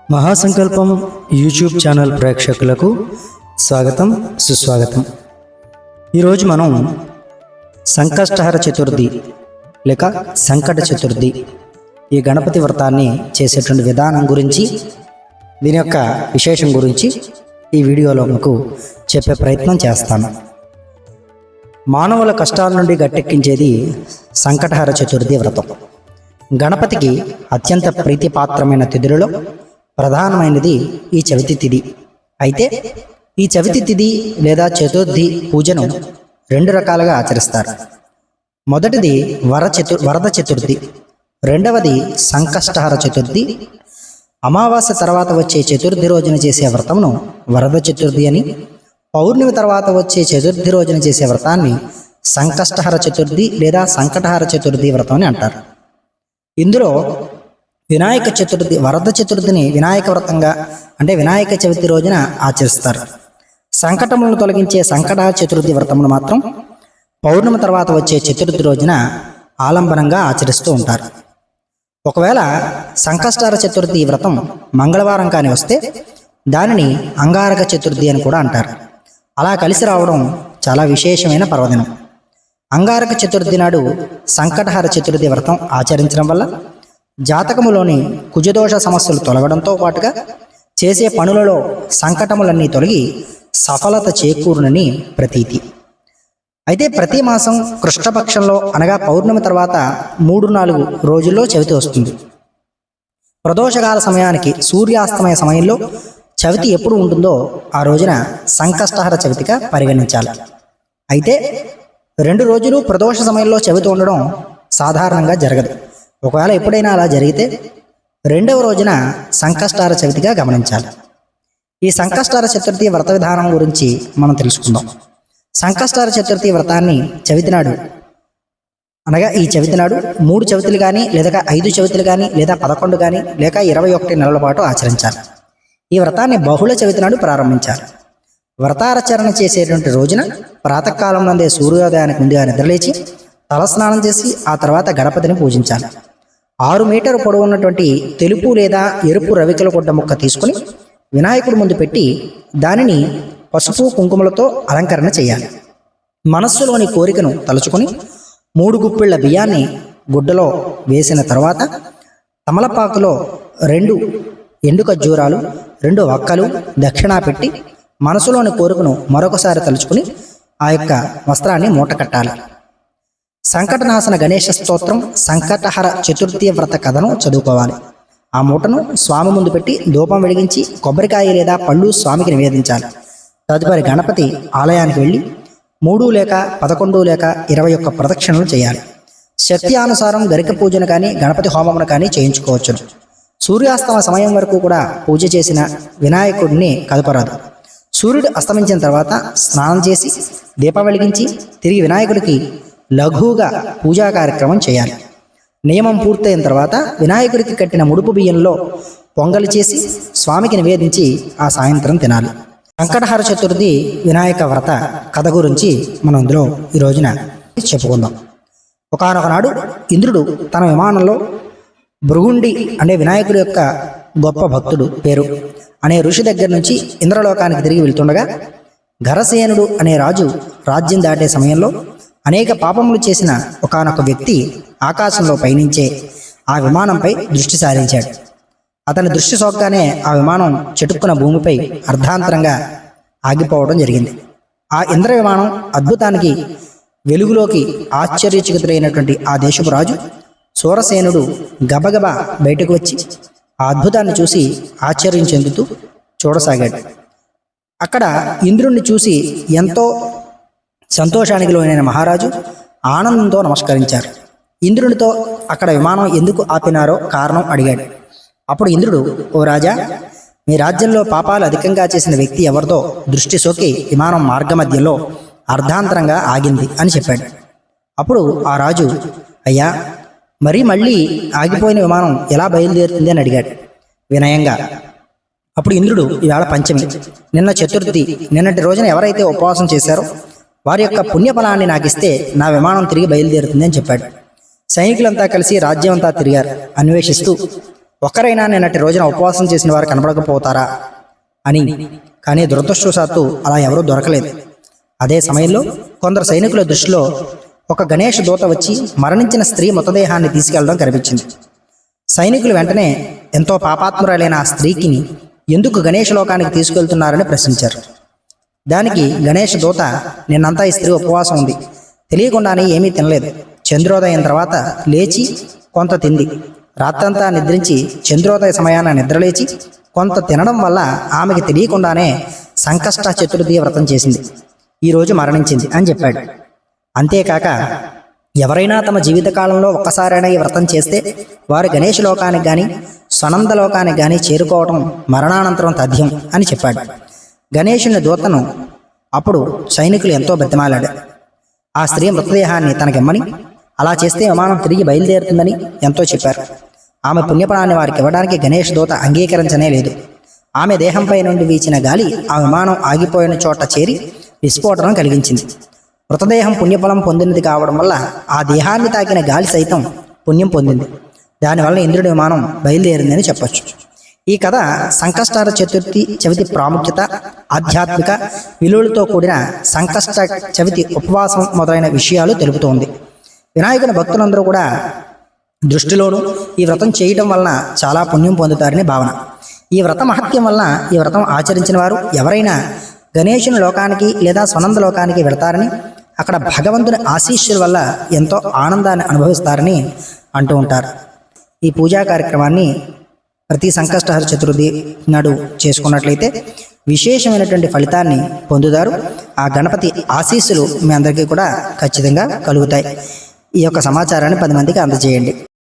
మహాసంకల్పం YouTube channel ప్రేక్షకులకు స్వాగతం సుస్వాగతం. ఈరోజు మనం సంకష్టహర చతుర్థి లేక సంకట చతుర్థి ఈ గణపతి వ్రతాన్ని చేసేటువంటి విధానం గురించి, దీని యొక్క విశేషం గురించి ఈ వీడియోలో మీకు చెప్పే ప్రయత్నం చేస్తాను. మానవుల కష్టాల నుండి గట్టెక్కించేది సంకటహర చతుర్థి వ్రతం. గణపతికి అత్యంత ప్రీతిపాత్రమైన తిథులలో ప్రధానమైనది ఈ చవితి తిథి. అయితే ఈ చవితి తిథి లేదా చతుర్థి పూజను రెండు రకాలుగా ఆచరిస్తారు. మొదటిది వరద చతుర్థి, రెండవది సంకష్టహర చతుర్థి. అమావాస్య తర్వాత వచ్చే చతుర్థి రోజున చేసే వ్రతమును వరద చతుర్థి అని, పౌర్ణమి తర్వాత వచ్చే చతుర్థి రోజున చేసే వ్రతాన్ని సంకష్టహర చతుర్థి లేదా సంకటహర చతుర్థి వ్రతం అని అంటారు. ఇందులో వినాయక చతుర్థి, వరద చతుర్థిని వినాయక వ్రతంగా అంటే వినాయక చవితి రోజున ఆచరిస్తారు. సంకటములను తొలగించే సంకటహర చతుర్థి వ్రతమును మాత్రం పౌర్ణమి తర్వాత వచ్చే చతుర్థి రోజున ఆలంబనంగా ఆచరిస్తూ ఉంటారు. ఒకవేళ సంకష్టహర చతుర్థి వ్రతం మంగళవారం కాని వస్తే దానిని అంగారక చతుర్థి అని కూడా అంటారు. అలా కలిసి రావడం చాలా విశేషమైన పర్వదినం. అంగారక చతుర్థి నాడు సంకటహర చతుర్థి వ్రతం ఆచరించడం వల్ల జాతకములోని కుజదోష సమస్యలు తొలగడంతో పాటుగా చేసే పనులలో సంకటములన్నీ తొలగి సఫలత చేకూరునని ప్రతీతి. అయితే ప్రతి మాసం కృష్ణపక్షంలో అనగా పౌర్ణమి తర్వాత 3-4 రోజుల్లో చవితి వస్తుంది. ప్రదోషకాల సమయానికి సూర్యాస్తమయ సమయంలో చవితి ఎప్పుడు ఉంటుందో ఆ రోజున సంకష్టహర చవితిగా పరిగణించాలి. అయితే 2 రోజులు ప్రదోష సమయంలో చవితి ఉండడం సాధారణంగా జరగదు. ఒకవేళ ఎప్పుడైనా అలా జరిగితే 2వ రోజున సంకష్టహర చవితిగా గమనించాలి. ఈ సంకష్టహర చతుర్థి వ్రత విధానం గురించి మనం తెలుసుకుందాం. సంకష్టహర చతుర్థి వ్రతాన్ని చవితి నాడు అనగా ఈ చవితి నాడు 3 చవితులు కానీ లేదా 5 చవితులు కానీ లేదా 11 కానీ లేక 21 నెలల పాటు ఆచరించాలి. ఈ వ్రతాన్ని బహుళ చవితి నాడు ప్రారంభించాలి. వ్రతారచరణ చేసేటువంటి రోజున ప్రాతకాలం నందే సూర్యోదయానికి ముందుగా నిద్రలేచి తలస్నానం చేసి ఆ తర్వాత గణపతిని పూజించాలి. 6 మీటర్ పొడవు ఉన్నటువంటి తెలుపు లేదా ఎరుపు రవికల గుడ్డ ముక్క తీసుకుని వినాయకుడి ముందు పెట్టి దానిని పసుపు కుంకుమలతో అలంకరణ చేయాలి. మనస్సులోని కోరికను తలుచుకొని 3 గుప్పిళ్ల బియ్యాన్ని గుడ్డలో వేసిన తర్వాత తమలపాకులో 2 ఎండు ఖర్జూరాలు 2 వక్కలు దక్షిణా పెట్టి మనసులోని కోరికను మరొకసారి తలుచుకుని ఆ యొక్క వస్త్రాన్ని మూట కట్టాలి. సంకటనాశన గణేష స్తోత్రం, సంకటహర చతుర్థి వ్రత కథను చదువుకోవాలి. ఆ మూటను స్వామి ముందు పెట్టి ధూపం వెలిగించి కొబ్బరికాయ లేదా పళ్ళు స్వామికి నివేదించాలి. తదుపరి గణపతి ఆలయానికి వెళ్ళి 3 లేక 11 లేక 21 ప్రదక్షిణలు చేయాలి. శక్తి అనుసారం గరిక పూజను కానీ గణపతి హోమమును కానీ చేయించుకోవచ్చును. సూర్యాస్తమ సమయం వరకు కూడా పూజ చేసిన వినాయకుడిని కదపరాదు. సూర్యుడు అస్తమించిన తర్వాత స్నానం చేసి దీపం వెలిగించి తిరిగి వినాయకుడికి లఘువుగా పూజా కార్యక్రమం చేయాలి. నియమం పూర్తయిన తర్వాత వినాయకుడికి కట్టిన ముడుపు బియ్యంలో పొంగలి చేసి స్వామికి నివేదించి ఆ సాయంత్రం తినాలి. సంకటహర చతుర్థి వినాయక వ్రత కథ గురించి మనం ఇందులో ఈ రోజున చెప్పుకుందాం. ఒకానొక నాడు ఇంద్రుడు తన విమానంలో భృగుండి అనే వినాయకుడి యొక్క గొప్ప భక్తుడు పేరు అనే ఋషి దగ్గర నుంచి ఇంద్రలోకానికి తిరిగి వెళ్తుండగా ఘరసేనుడు అనే రాజు రాజ్యం దాటే సమయంలో అనేక పాపములు చేసిన ఒకానొక వ్యక్తి ఆకాశంలో పయనించే ఆ విమానంపై దృష్టి సారించాడు. అతని దృష్టి సోకగానే ఆ విమానం చెటుక్కున భూమిపై అర్ధాంతరంగా ఆగిపోవడం జరిగింది. ఆ ఇంద్ర విమానం అద్భుతానికి వెలుగులోకి ఆశ్చర్యచకితుడైనటువంటి ఆ దేశపు రాజు సూరసేనుడు గబగబా బయటకు వచ్చి ఆ అద్భుతాన్ని చూసి ఆశ్చర్యం చెందుతూ చూడసాగాడు. అక్కడ ఇంద్రుణ్ణి చూసి ఎంతో సంతోషానికి లోనైన మహారాజు ఆనందంతో నమస్కరించారు. ఇంద్రునితో అక్కడ విమానం ఎందుకు ఆపినారో కారణం అడిగాడు. అప్పుడు ఇంద్రుడు, ఓ రాజా, మీ రాజ్యంలో పాపాలు అధికంగా చేసిన వ్యక్తి ఎవరితో దృష్టి సోకి విమానం మార్గమధ్యంలో అర్ధాంతరంగా ఆగింది అని చెప్పాడు. అప్పుడు ఆ రాజు, అయ్యా, మళ్ళీ ఆగిపోయిన విమానం ఎలా బయలుదేరుతుంది అని అడిగాడు వినయంగా. అప్పుడు ఇంద్రుడు, ఇవాళ పంచమి, నిన్న చతుర్థి, నిన్నటి రోజున ఎవరైతే ఉపవాసం చేశారో వారి యొక్క పుణ్యఫలాన్ని నాకు ఇస్తే నా విమానం తిరిగి బయలుదేరుతుంది అని చెప్పాడు. సైనికులంతా కలిసి రాజ్యం అంతా తిరిగారు. అన్వేషిస్తూ ఒకరైనా నిన్నటి రోజున ఉపవాసం చేసిన వారు కనబడకపోతారా అని. కానీ దురదృష్టవశాత్తు అలా ఎవరూ దొరకలేదు. అదే సమయంలో కొందరు సైనికుల దృష్టిలో ఒక గణేష్ దూత వచ్చి మరణించిన స్త్రీ మృతదేహాన్ని తీసుకెళ్లడం కనిపించింది. సైనికులు వెంటనే ఎంతో పాపాత్మురాలైన ఆ స్త్రీకి ఎందుకు గణేష్ లోకానికి తీసుకెళ్తున్నారని ప్రశ్నించారు. దానికి గణేష్ దూత, నిన్నంతా ఈ స్త్రీ ఉపవాసం ఉంది, తెలియకుండానే ఏమీ తినలేదు. చంద్రోదయం తర్వాత లేచి కొంత తింది. రాత్రంతా నిద్రించి చంద్రోదయ సమయాన నిద్రలేచి కొంత తినడం వల్ల ఆమెకి తెలియకుండానే సంకష్ట చతుర్థి వ్రతం చేసింది. ఈరోజు మరణించింది అని చెప్పాడు. అంతేకాక ఎవరైనా తమ జీవితకాలంలో ఒక్కసారైనా ఈ వ్రతం చేస్తే వారు గణేష్ లోకానికి కానీ స్వనంద లోకానికి కానీ చేరుకోవడం మరణానంతరం తథ్యం అని చెప్పాడు. గణేషుని దూతను అప్పుడు సైనికులు ఎంతో బతిమాలాడు. ఆ స్త్రీ మృతదేహాన్ని తనకిమ్మని, అలా చేస్తే విమానం తిరిగి బయలుదేరుతుందని ఎంతో చెప్పారు. ఆమె పుణ్యఫలాన్ని వారికి ఇవ్వడానికి గణేష్ దూత అంగీకరించనే లేదు. ఆమె దేహంపై నుండి వీచిన గాలి ఆ విమానం ఆగిపోయిన చోట చేరి విస్ఫోటనం కలిగించింది. మృతదేహం పుణ్యఫలం పొందినది కావడం వల్ల ఆ దేహాన్ని తాకిన గాలి సైతం పుణ్యం పొందింది. దానివల్ల ఇంద్రుడి విమానం బయలుదేరిందని చెప్పొచ్చు. ఈ కథ సంకష్టహర చవితి ప్రాముఖ్యత, ఆధ్యాత్మిక విలువలతో కూడిన సంకష్ట చవితి ఉపవాసం మొదలైన విషయాలు తెలుపుతోంది. వినాయకుని భక్తులందరూ కూడా దృష్టిలోనూ ఈ వ్రతం చేయడం వలన చాలా పుణ్యం పొందుతారని భావన. ఈ వ్రత మహత్యం వలన ఈ వ్రతం ఆచరించిన వారు ఎవరైనా గణేశుని లోకానికి లేదా స్వనంద లోకానికి వెళతారని, అక్కడ భగవంతుని ఆశీస్సుల వల్ల ఎంతో ఆనందాన్ని అనుభవిస్తారని అంటూ ఉంటారు. ఈ పూజా కార్యక్రమాన్ని ప్రతి సంకష్టహర చతుర్థి నాడు చేసుకున్నట్లయితే విశేషమైనటువంటి ఫలితాన్ని పొందుతారు. ఆ గణపతి ఆశీస్సులు మీ అందరికీ కూడా ఖచ్చితంగా కలుగుతాయి. ఈ యొక్క సమాచారాన్ని 10 మందికి అందజేయండి.